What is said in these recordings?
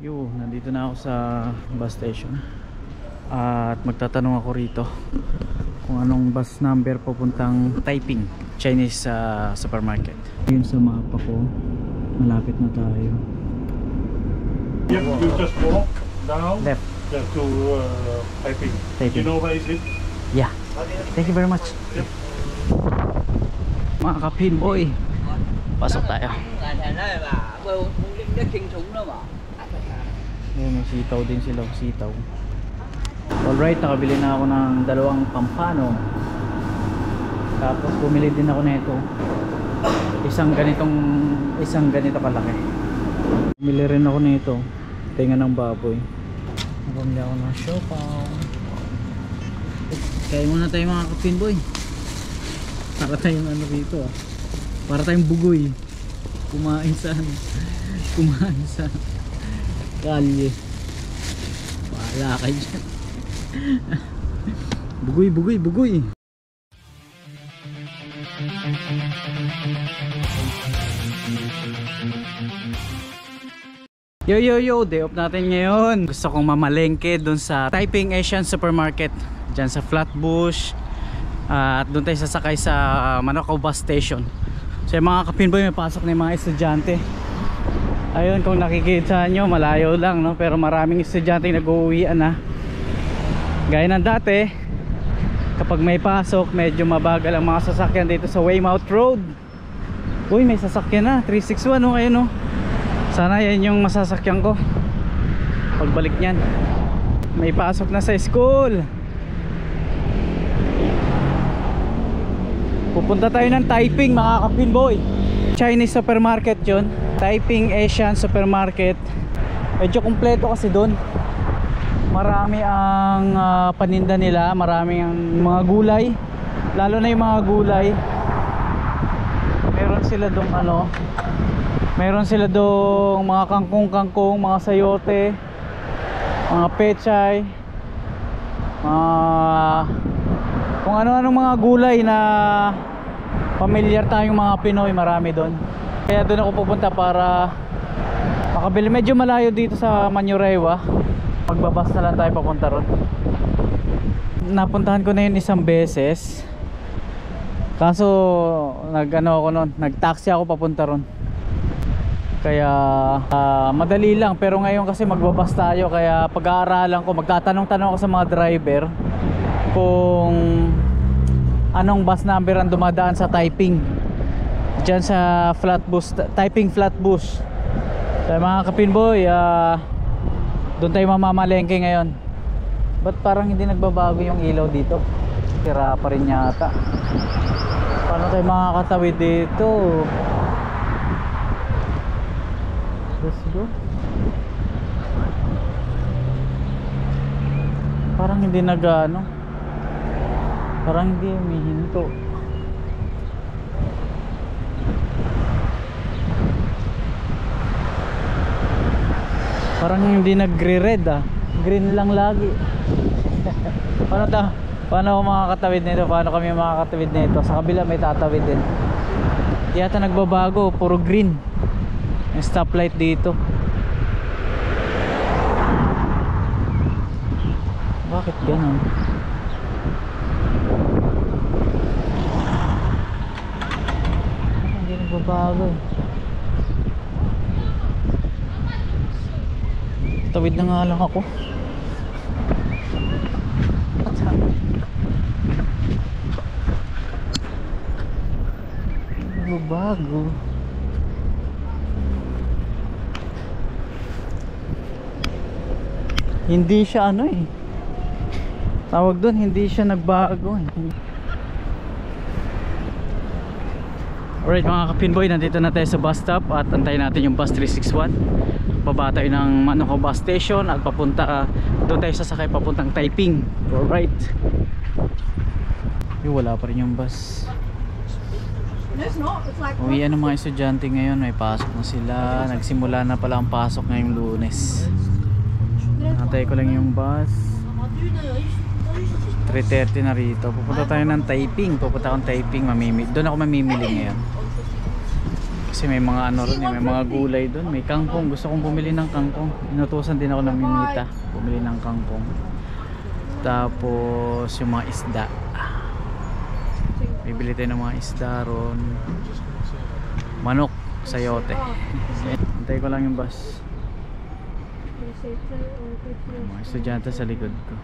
Nandito na ako sa bus station at magtatanong ako rito kung anong bus number papuntang Taiping Chinese supermarket. Yun sa mapa ko, malapit na tayo. Yep, you just walk down Left. to Taiping. Taiping. You know where is it? Yeah. Thank you very much. Yep. Mga kapin boy, pasok tayo. May sitaw din sila, sitaw. Alright, nakabili na ako ng dalawang pampano. Tapos bumili din ako nito. Isang ganito kalaki. Bumili rin ako nito, tinga ng baboy. Bumili ako ng siopaw. Kaya muna tayo mga kapin boy. Para tayong ano rito para tayong bugoy. Kumain sa kalye. Wala kayo dyan. Bugoy. Yo, day off natin ngayon. Gusto kong mamalengke dun sa Taiping Asian Supermarket, dyan sa Flatbush. At doon tayo sasakay sa Manakaw Bus Station. So yung mga kapinboy, may pasok na yung mga estudyante. Ayun, kung nakikita nyo, malayo lang, no? Pero maraming estudyante nag-uuwian na. Gaya ng dati, kapag may pasok, medyo mabagal ang mga sasakyan dito sa Weymouth Road. Uy, may sasakyan na, 361, no? Ayun, no? Sana yan yung masasakyan ko pagbalik nyan. May pasok na sa school. Pupunta tayo ng Taiping mga kapinboy. Chinese supermarket yun, Taiping Asian Supermarket. Medyo kumpleto kasi doon. Marami ang paninda nila, marami ang mga gulay. Lalo na yung mga gulay. Meron sila doon meron sila doon mga kangkong, mga sayote, mga pechay, kung ano-anong mga gulay na pamilyar tayong mga Pinoy, marami doon. Kaya doon ako pupunta para makabili. Medyo malayo dito sa Manurewa. Magbabas na lang tayo papunta ron. Napuntahan ko na yun isang beses. Kaso nag-taxi ako papunta ron. Kaya madali lang. Pero ngayon kasi magbabas tayo. Kaya pag-aaralan ko, magtatanong-tanong ako sa mga driver kung anong bus number ang dumadaan sa Taiping, dyan sa Flatbush, Taiping Flatbush. So mga kapinboy, doon tayo mamamalengke ngayon. Ba't parang hindi nagbabago yung ilaw dito? Sira pa rin yata. Paano tayo makakatawid dito? Let's go. Parang hindi parang hindi humihinto. Parang hindi nagre-red green lang lagi. Paano ako makakatawid nito? Paano kami makakatawid nito? Sa kabila may tatawid din. Yata nagbabago, puro green yung stoplight dito. Bakit ganun? Hindi nagbabago. Tawid na nga lang ako. Nagbabago. Hindi siya tawag doon, hindi siya nagbago Alright mga kapinboy, nandito na tayo sa bus stop at antayin natin yung bus 361. Baba tayo ng Manakaw Bus Station at doon tayo sasakay papuntang Taiping. Alright. Wala pa rin yung bus. Uwi ang mga estudyante ngayon, may pasok na sila. Nagsimula na pala ang pasok ngayong Lunes. Antay ko lang yung bus. 3:30 na rito. Pupunta tayo ng Taiping. Doon ako mamimili ngayon. Kasi may mga ano ron, may mga gulay doon. May kangkong. Gusto kong bumili ng kangkong. Inutusan din ako ng Mimita. Bumili ng kangkong. Tapos yung mga isda. Bibili tayo ng mga isda ron. Manok, sayote. Hintay ko lang yung bus. Mga estudyante sa likod ko.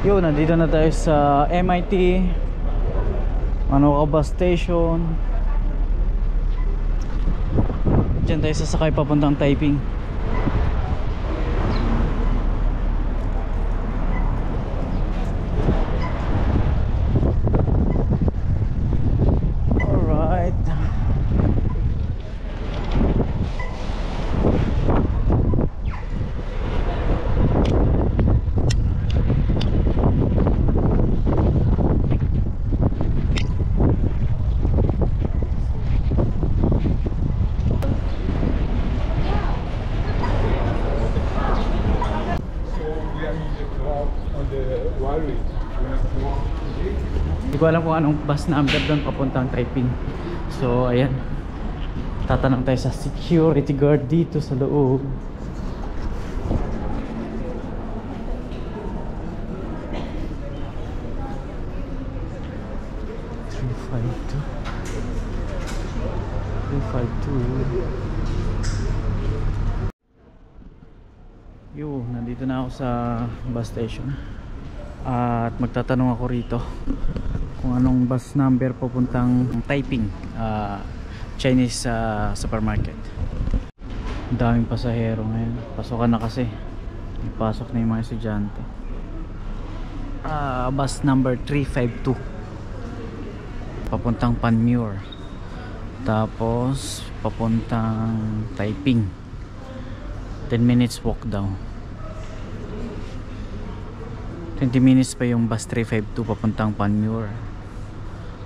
Yo, nandito na tayo sa MIT Manoka Bus Station. Diyan tayo sasakay papuntang Taiping. Alright. Hindi ko alam kung anong bus number doon papuntang Taiping. So ayan, tatanong tayo sa security guard dito sa loob. Yo, nandito na ako sa bus station. At magtatanong ako rito kung anong bus number papuntang Taiping Chinese supermarket. Ang daming pasahero ngayon. Pasokan na kasi. Ipasok na yung mga estudyante. Bus number 352 papuntang Panmure. Tapos papuntang Taiping. 10 minutes walk down. 20 minutes pa yung bus 352 papuntang Panmure.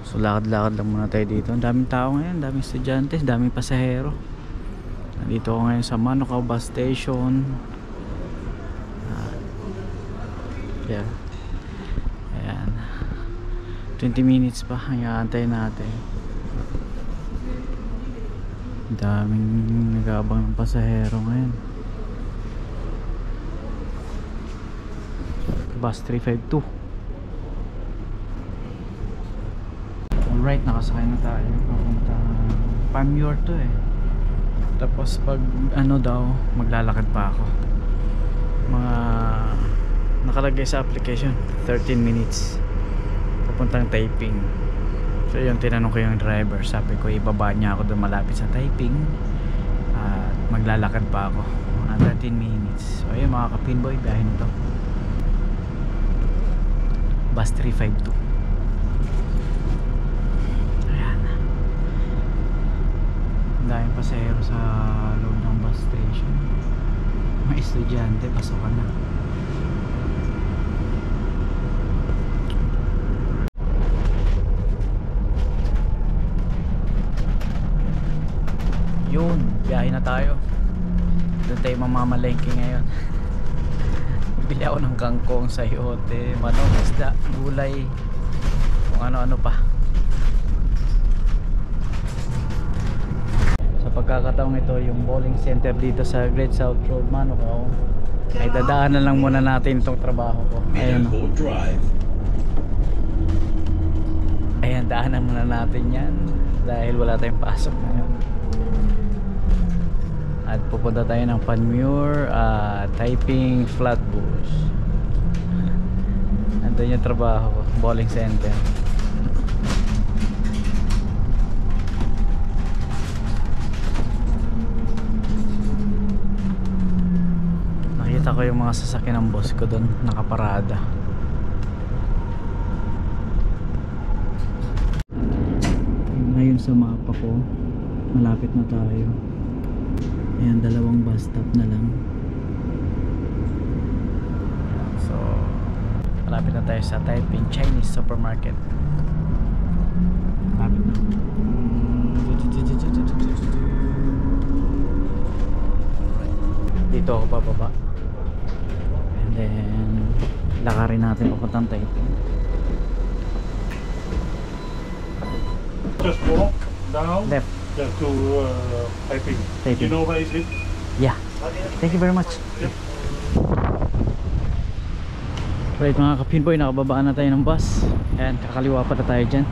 So lakad-lakad lang muna tayo dito. Ang daming tao ngayon, daming estudyante, daming pasahero. Nandito ako ngayon sa Manoka Bus Station. Yeah. Ayan. 20 minutes pa ang iaantay natin. Daming nag-aabang ng pasahero ngayon. Bus 352. Alright, nakasakay na tayo papunta Panmure to eh. Tapos pag ano daw, maglalakad pa ako. Mga nakalagay sa application 13 minutes papuntang Taiping. So yun, tinanong ko yung driver. Sabi ko ibaba niya ako doon malapit sa Taiping at maglalakad pa ako mga 13 minutes. So ayun mga kapinboy, biyahe nito bus 352. Ayan, ang daming pasahero sa loob ng bus station. Mga estudyante, pasokan na. Yun, biyahe na tayo. Doon tayo mamamalengke ngayon. Bili ako ng kangkong, sayote, manok, isda, gulay, kung ano-ano pa. Sa pagkakataong ito, yung bowling center dito sa Great South Road, Manoka, ay dadaanan lang muna natin itong trabaho ko. Ayun, ayan, daanan muna natin yan dahil wala tayong pasok ngayon. At pupunta tayo ng Panmure, Taiping Flatbush. Andun yung trabaho ko, bowling center. Nakita ko yung mga sasakyan ng boss ko doon, nakaparada. Ngayon sa mapa ko, malapit na tayo. Ayan, dalawang bus stop na lang. So malapit na tayo sa Taiping Chinese supermarket. Malapit Dito ako bababa. And then lakarin natin papuntang Taipei. Just walk down. Left. Just to Taiping. Taiping. You know where is it? Yeah. Thank you very much. Yep. Right mga kapinboy, nakababaan na tayo ng bus. Ayan, kakaliwa pa na tayo dyan.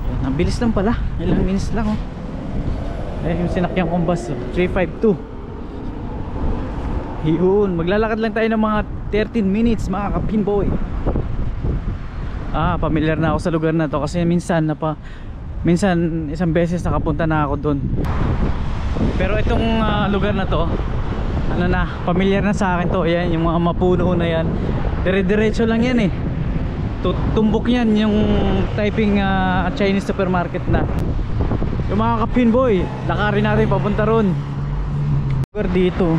Ayan, ang bilis lang pala. Ilang minutes lang oh. Ayan yung sinakyan kong bus oh. 352. Yun, maglalakad lang tayo ng mga 13 minutes mga kapinboy. Familiar na ako sa lugar na to kasi minsan isang beses nakapunta na ako doon. Pero itong lugar na to, ano na, familiar na sa akin to. Ayan, yung mga mapuno na yan. Dire-diretso lang yan eh. Tumbok yan yung Taiping Chinese supermarket na. Yung mga kapinboy, lakarin natin papunta ron. Lugar dito.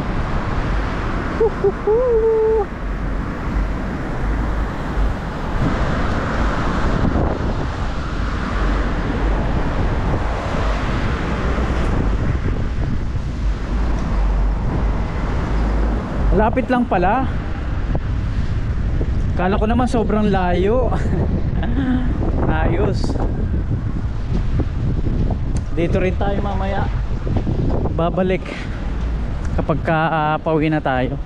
Lapit lang pala. Kala ko naman sobrang layo. Ayos. Dito rin tayo mamaya. Babalik kapag pauwi na tayo.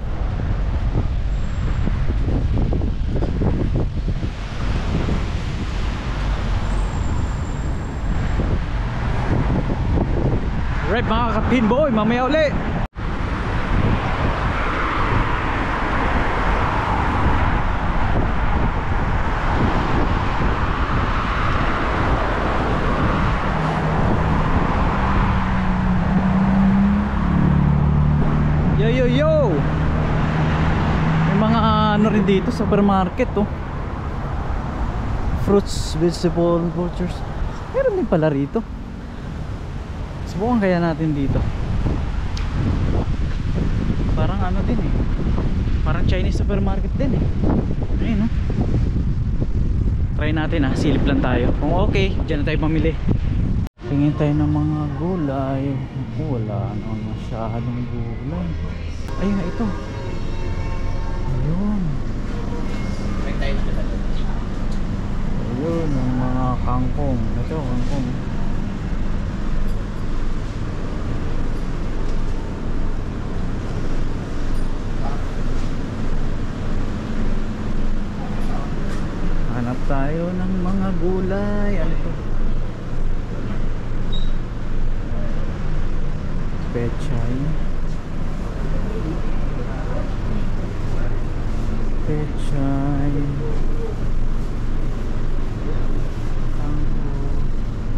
Right mga kapinboy, mamaya ulit. Yo! May mga ano rin dito, supermarket oh. Fruits, vegetable, butchers. Meron din pala rito. Subukan kaya natin dito. Parang ano din eh. Parang Chinese supermarket din eh. Ayun oh. Try natin silip lang tayo. Kung okay, dyan na tayo mamili. Tingin tayo ng mga gulay. Wala naman masyadong gulay. Ayun nga ito. Ayun. Ayun ang mga kangkong. Ito kangkong. Hanap tayo ng mga gulay. Ano ito? Pechay. Pechay.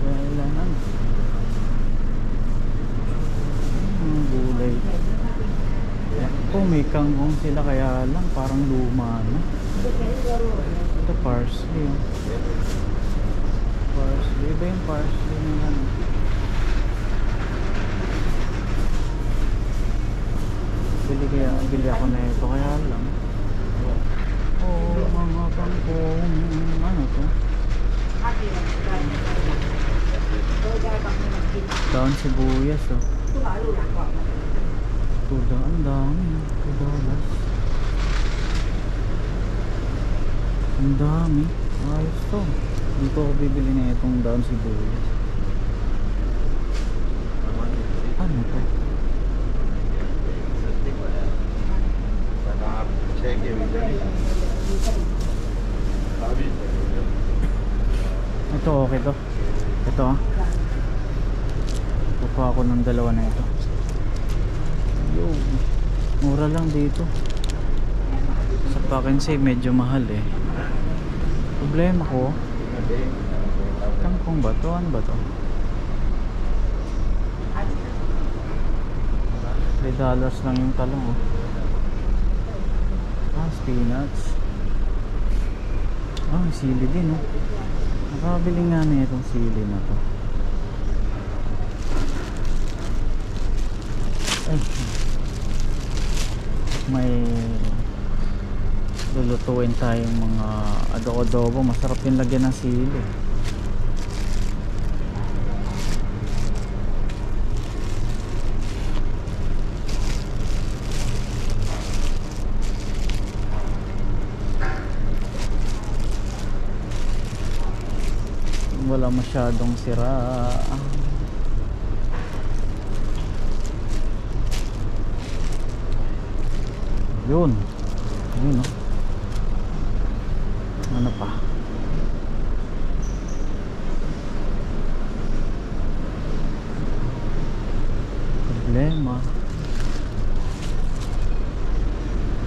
Kailangan ang gulay. May kangkong sila kaya lang parang luma na. Ito parsley. Parsley ba yung parsley na ano? Bili ako na ito kaya lang. Mga kangkong. Ano to? Daon sibuyas oh. $2. Ang dami. $2. Ang dami. Ayos to. Dito ako bibili na itong daon sibuyas. Ano to? Ito okay to. Ito kukuha ako ng dalawa na ito. Yo, mura lang dito. Sa Pack and Save medyo mahal eh. Problema ko, kangkong ba to? Ano ba to? $3 lang yung talong oh. Spinach. Sili din oh. Nakabili nga na itong sili na to. Ay. May lulutuin tayong mga adobo. Masarap yung lagyan ng sili. wala masyadong sira. Yun yun, no? Ano pa? Problema.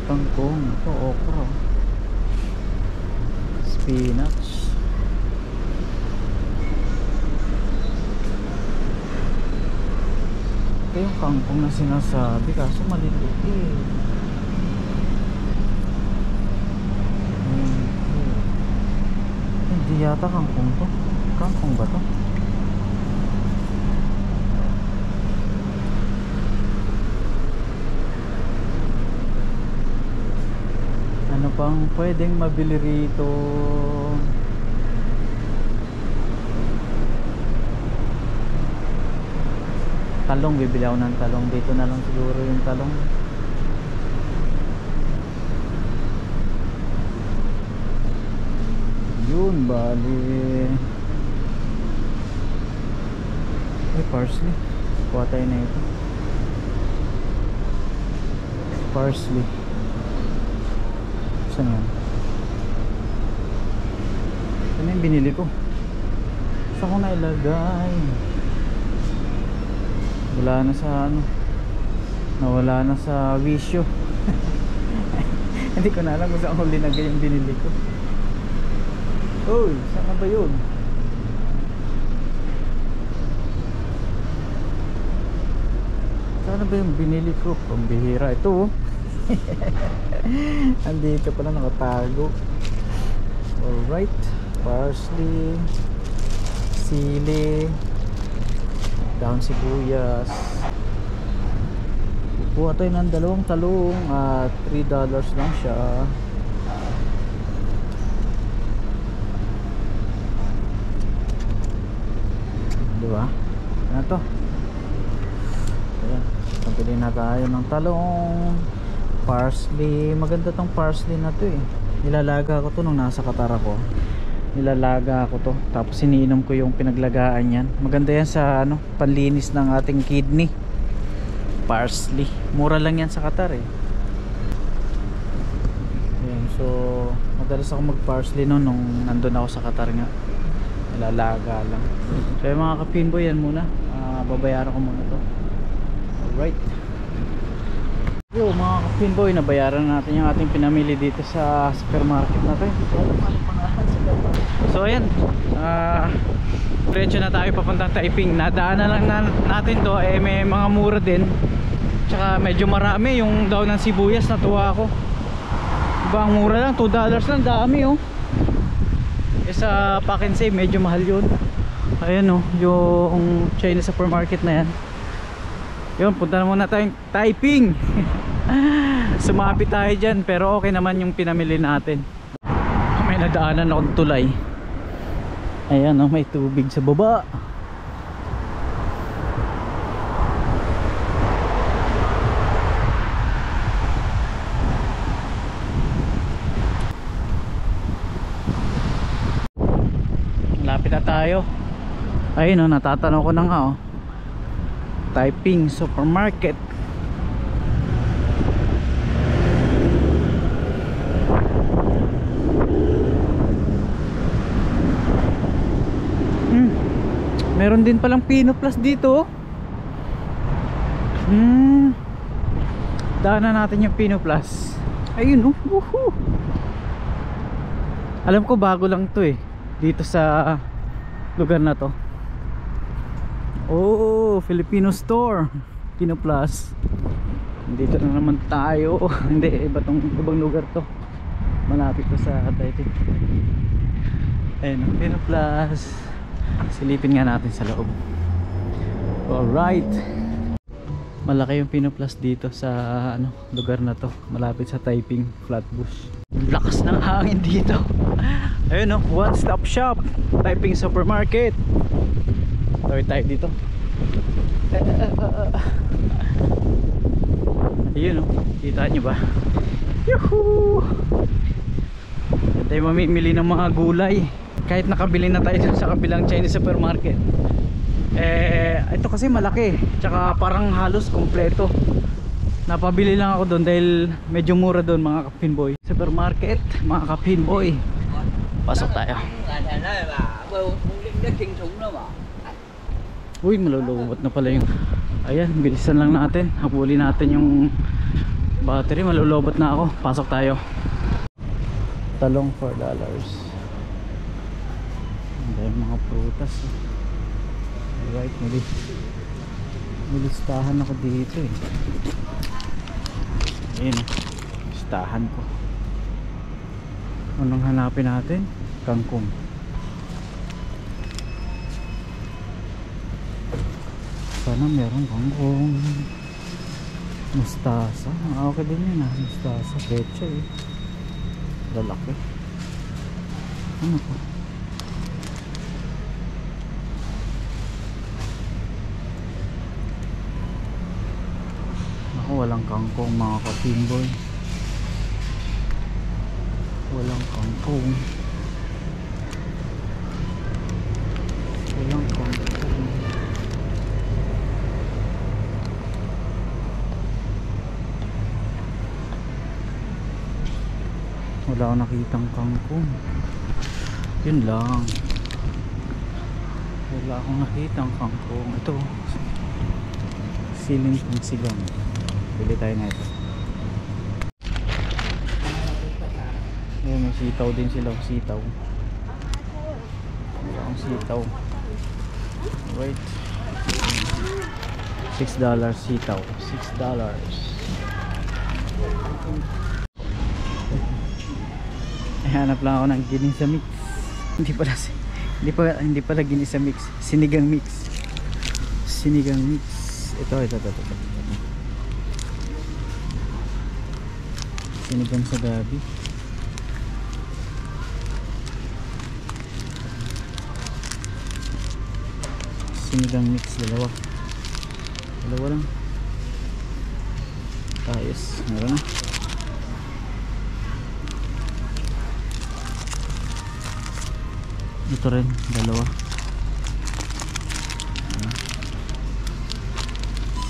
Kangkong, ito okra, spinach. Ito yung kangkong na sinasabi, kaso maliliit eh. Hindi yata kangkong to. Kangkong ba to? Ano pang pwedeng mabili rito? Talong, bibili ako ng talong. Dito na lang siguro yung talong. Yun, bali. Ay, parsley. Kuha tayo na ito. Parsley. Saan yan? Saan yung binili ko? Saan ko nailagay? Wala na sa ano, nawala na sa wisyo. Hindi ko na alam kung saan ko linagay yung binili ko. Uy, saan na ba yun? Saan na ba yung binili ko? Pambihira ito, oh. Andito pala nakatago. Alright, parsley, sili, dahon sibuyas. Kuha tayo ng dalawang talong at $3 lang siya. Diba? Ano to? Ayan, pabili na tayo ng talong, parsley. Maganda tong parsley na to eh. Nilalaga ko to nung nasa Qatar ako. Nilalaga ko to, tapos iniinom ko yung pinaglagaan yan. Maganda yan sa ano, panlinis ng ating kidney. Parsley, mura lang yan sa Qatar eh. Ayan, so madalas ako mag parsley nung nandun ako sa Qatar nga. Nilalaga lang. So yung mga kapinboy, yan muna, babayaran ko muna to. Alright, yo mga kapinboy, nabayaran natin yung ating pinamili dito sa supermarket natin. So ayan, diretso na tayo papuntang Taiping. Nadaanan lang natin to, eh may mga mura din. Tsaka medyo marami yung daw ng sibuyas, natuwa ako. Diba, ang mura lang, $2 lang, dami oh. Eh sa Pack and Save medyo mahal yun. Ayan oh, yung China supermarket na yan. Yun, punta na muna tayong Taiping. Sumapit tayo dyan, pero okay naman yung pinamili natin. May nadaanan akong tulay. Ayan oh, may tubig sa baba. Malapit na tayo. Ayun oh, natatanaw ko na nga oh. Taiping supermarket. Meron din palang Pino Plus dito. Daanan natin yung Pino Plus. Ayun oh. Woohoo. Alam ko bago lang to eh, dito sa lugar na to. Oh, Filipino store, Pino Plus. Dito na naman tayo. Hindi, ibang lugar to. Malapit to sa Taipei. Ayun, Pino Plus. Silipin nga natin sa loob. Alright, malaki yung Pino Plus dito sa ano, lugar na to, malapit sa Taiping Flatbush. Lakas ng hangin dito. Ayun oh, one stop shop, Taiping supermarket. Tawid tayo dito. Ayun oh, kita nyo ba? Yuhuu! Tayo mamimili ng mga gulay. kahit nakabili na tayo dun sa kabilang Chinese supermarket, ito kasi malaki, tsaka parang halos kompleto. Napabili lang ako doon dahil medyo mura doon mga kapinboy. Supermarket, mga kapinboy. Pasok tayo. Uy, malulubot na pala yung... Ayan, bilisan lang natin. Habulin natin yung battery. Malulubot na ako. Pasok tayo. Talong $4. Ang mga prutas. Alright, may listahan ako dito eh. Ayun, listahan ko. Anong hanapin natin? Kangkong. Sana meron kangkong. Mustasa. Okay din yun ah. Mustasa. Pecha eh. Lalaki. Ano po? Ako walang kangkong mga kapinboy. Walang kangkong. Walang kangkong. Wala akong nakitang kangkong. Yun lang. Wala akong nakitang kangkong. Ito siling pang sigang. Bili tayo na ito. Ayan, may sitaw din sila. Sitaw. Wala akong sitaw. Wait, $6 sitaw. $6. Hanap lang ako ng ginisa mix. Hindi pala ginisa mix. Sinigang mix. Sinigang mix. Ito. Sinigang sa gabi. Sinigang mix, dalawa lang. Ayos, meron na. Ito rin, dalawa.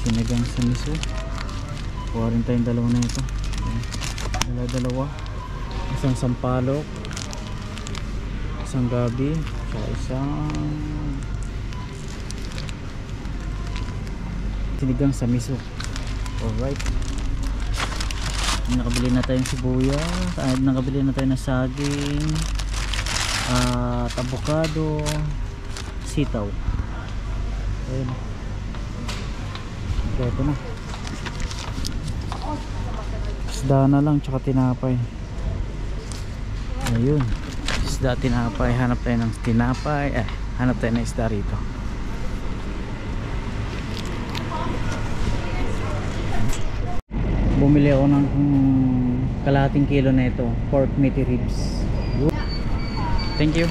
Sinigang sa miso. Kuha rin tayong dalawa na ito. Dalawa. Isang sampalok, isang gabi, saka isang sinigang sa miso. Alright, nakabili na tayong sibuyas, nakabili na tayo ng saging, avocado, sitaw. Ayun, ito na. Isda na lang tsaka tinapay. Ayun, isda, tinapay. Hanap tayo ng tinapay. Hanap tayo ng isda rito. Bumili ako ng kalahating kilo na ito, pork meaty ribs. Thank you.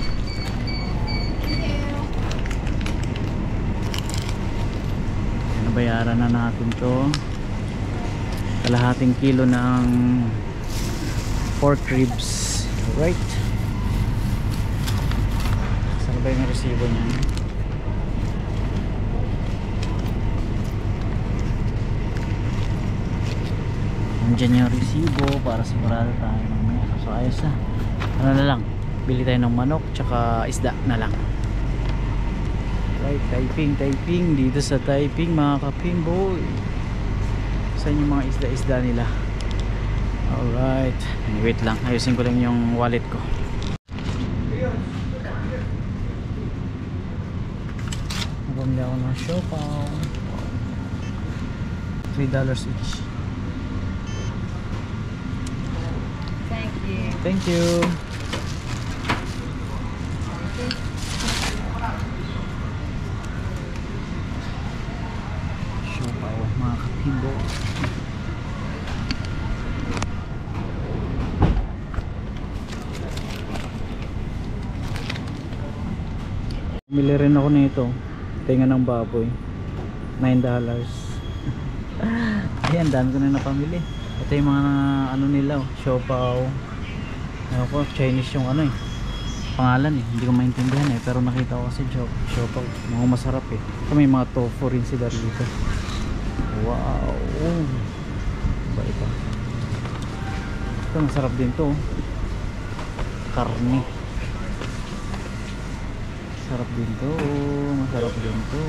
Nabayaran na natin to. Kalahating kilo ng pork ribs. Alright. Saan ba yung resibo niyan? Nandiyan yung resibo para sigurado tayo mamaya. So ayos na. Ano na lang, bili tayo ng manok tsaka isda na lang. Right, Taiping dito sa Taiping mga kapinboy. Saan yung mga isda nila? Alright, wait lang, ayusin ko lang yung wallet ko. Bumili ako ng siopaw. $3 each. Thank you. Siopaw mga kapinboy. Bumili rin ako nito, tinga ng baboy, $9. Ayan, dami ko na napamili. Ito yung mga ano nila, siopaw. Ako, Chinese yung ano eh, pangalan eh, hindi ko maintindihan eh, pero nakita ko kasi siopaw, mukhang masarap eh. So, may mga tofu rin sila dito. Wow, iba ito. Ito masarap din to, karne. Masarap din to, masarap din to.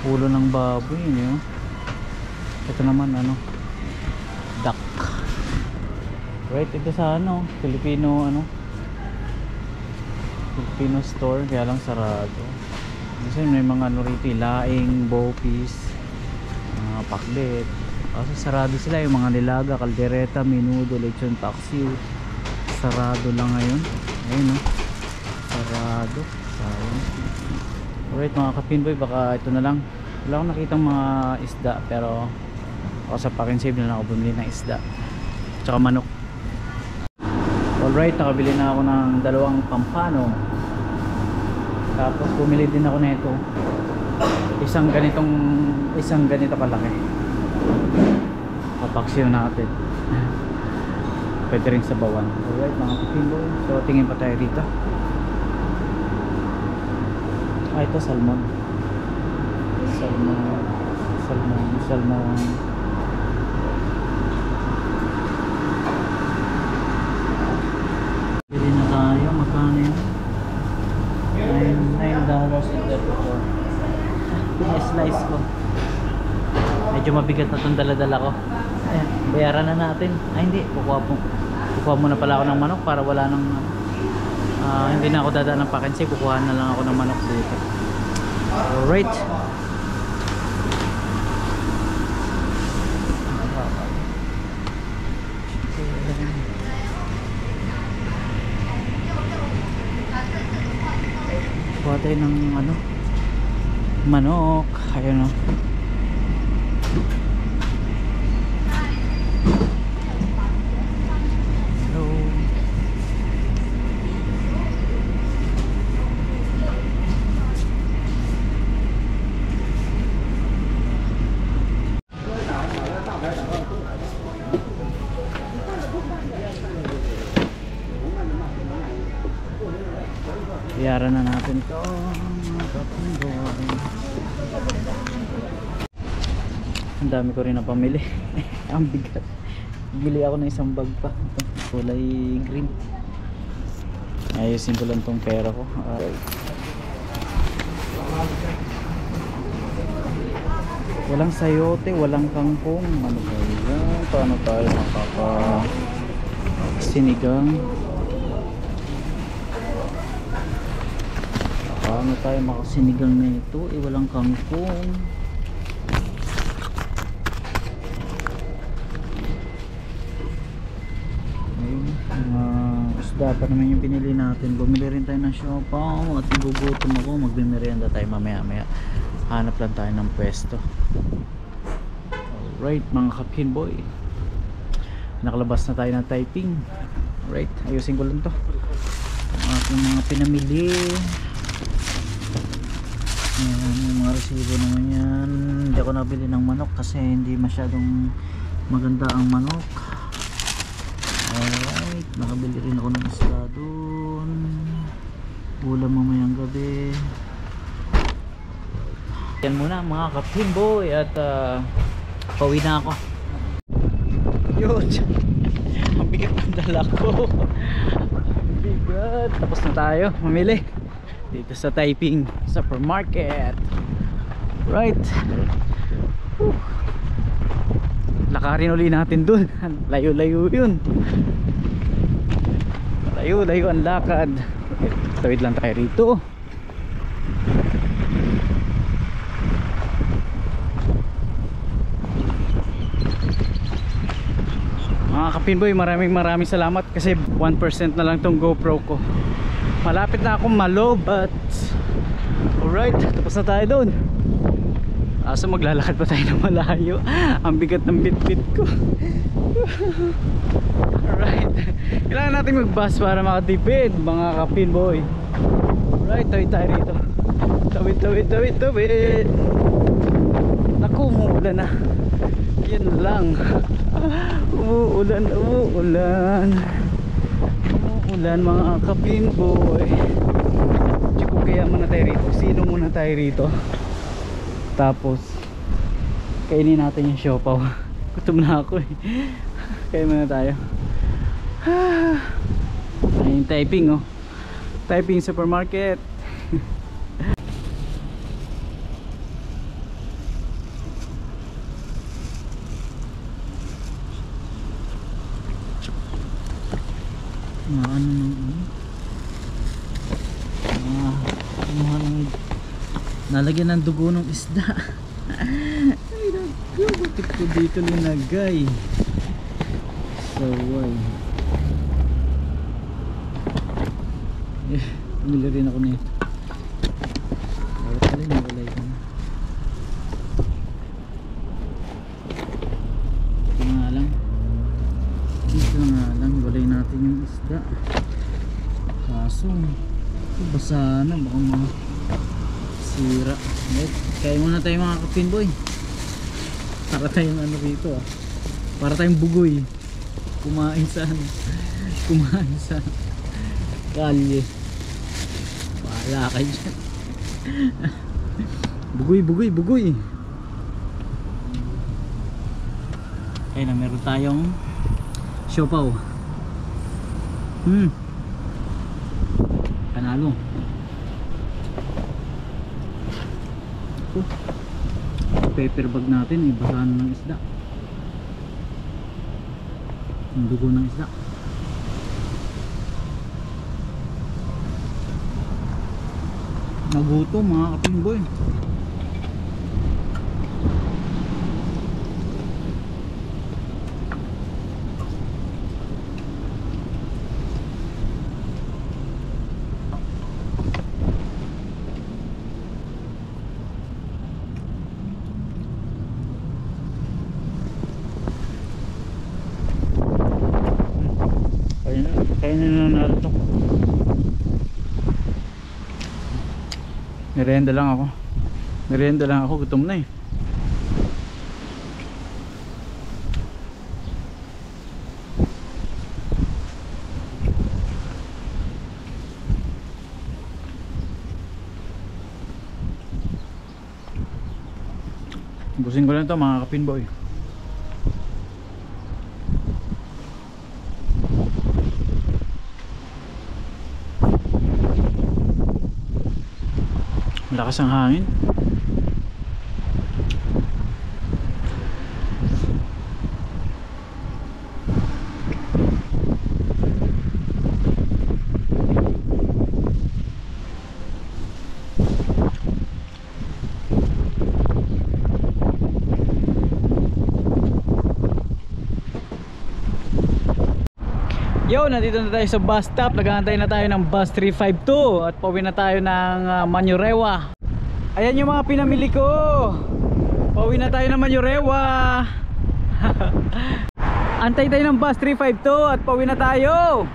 Ulo ng baboy yun. Ito naman ano, duck. Right, ito sa ano, Filipino store, kaya lang sarado. Kasi may mga ano rito, laing, bopis, mga pakbet. Kasi sarado sila, yung mga nilaga, kaldereta, menudo, lechon paksiw. Sarado lang ngayon. Ayun no, sarado. Sayang. Alright mga kapinboy, baka ito na lang. Wala akong nakitang mga isda, pero ako sa pack and save na lang ako bumili ng isda tsaka manok. Alright, nakabili na ako ng 2 pampano, tapos bumili din ako nito isang ganito kalaki. Papaksiw natin. Pwede rin sa bawan. Alright mga kapinboy, so tingin pa tayo dito. Ito salmon. Salmon. Bili na tayo. Magkano yun? $9.34. Pina-slice ko. Medyo mabigat na itong daladala ko. Ayan, bayaran na natin. Ay hindi, kukuha muna pala ako ng manok para wala nang hindi na ako dadaan ng pakensi. Kukuha na lang ako ng manok dito. Alright. Kuha tayo ng ano, manok. Ayun o. Bayaran na natin to. Ang dami ko rin na pamili. Ang bigat. Bili ako ng isang bag pa. Kulay green. Ayusin ko lang tong pera ko. Walang sayote, walang kangkong. Ano ba yan? Paano tayo makaka-sinigang? Paano tayo makasinigang na ito? Walang kangkong. Ayun, isda pa naman yung pinili natin. Bumili rin tayo ng siopaw at gugutom ako. Magmimerienda tayo mamaya. Hanap lang tayo ng pwesto. Alright mga kapinboy, nakalabas na tayo ng typing. Alright, ayusin ko lang to. Ang aking mga pinamili. Ayan, yung mga resibo naman yan. Hindi ako nabili ng manok kasi hindi masyadong maganda ang manok. Alright, nakabili rin ako ng isda dun. Ulam mamayang gabi. Yan muna mga kapinboy at pauwi na ako. Yun. Ang bigat ng dala ko. Ang bigat. Tapos na tayo mamili dito sa Taiping Supermarket. Right. Lakarin uli natin dun. Layo-layo yun. Layo-layo ang lakad. Tawid lang tayo rito. Mga kapinboy, maraming salamat kasi 1% na lang tong GoPro ko. Malapit na akong malobat. Alright, tapos na tayo doon. So maglalakad pa tayo ng malayo. Ang bigat ng bit-bit ko. Alright, kailangan natin mag-bus para makatipid mga kapinboy. Alright, tawid tayo rito. Tawid. Naku, umuulan na. Yan lang. Umuulan. Ulan mga kapinboy. Tsiko kaya muna tayo rito. Sino muna tayo rito. Tapos kainin natin yung siopaw. Gutom na ako eh. Kain muna tayo. Ayun, Taiping oh. Taiping supermarket. Nalagyan ng dugo ng isda. Ay naku, butik ko dito linagay. So why? Pumili rin ako nito. Ay pala, nawalay ko na. Ito nga lang. Ito nga lang, walay natin yung isda. Kaso basa na, baka mga sira. Kaya muna tayo mga kapinboy. Para tayong ano rito ah. Para tayong bugoy. Kumain sa kalye. Bahala kayo dyan. Bugoy. Ayun na, meron tayong siopaw. Panalo. Paper bag natin, ibasahan ng isda. Ang dugo ng isda. Nagutom mga kapinboy. Kainin na natin. Merienda lang ako, gutom na eh. Busin ko lang ito mga kapinboy. Malakas ang hangin. Yo, nandito na tayo sa bus stop. Nag-aantay na tayo ng bus 352 at pauwi na tayo ng Manurewa. Ayan yung mga pinamili ko. Pauwi na tayo ng Manurewa. Antay tayo ng bus 352 at pauwi na tayo.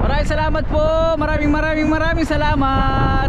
Maraming salamat po. Maraming salamat.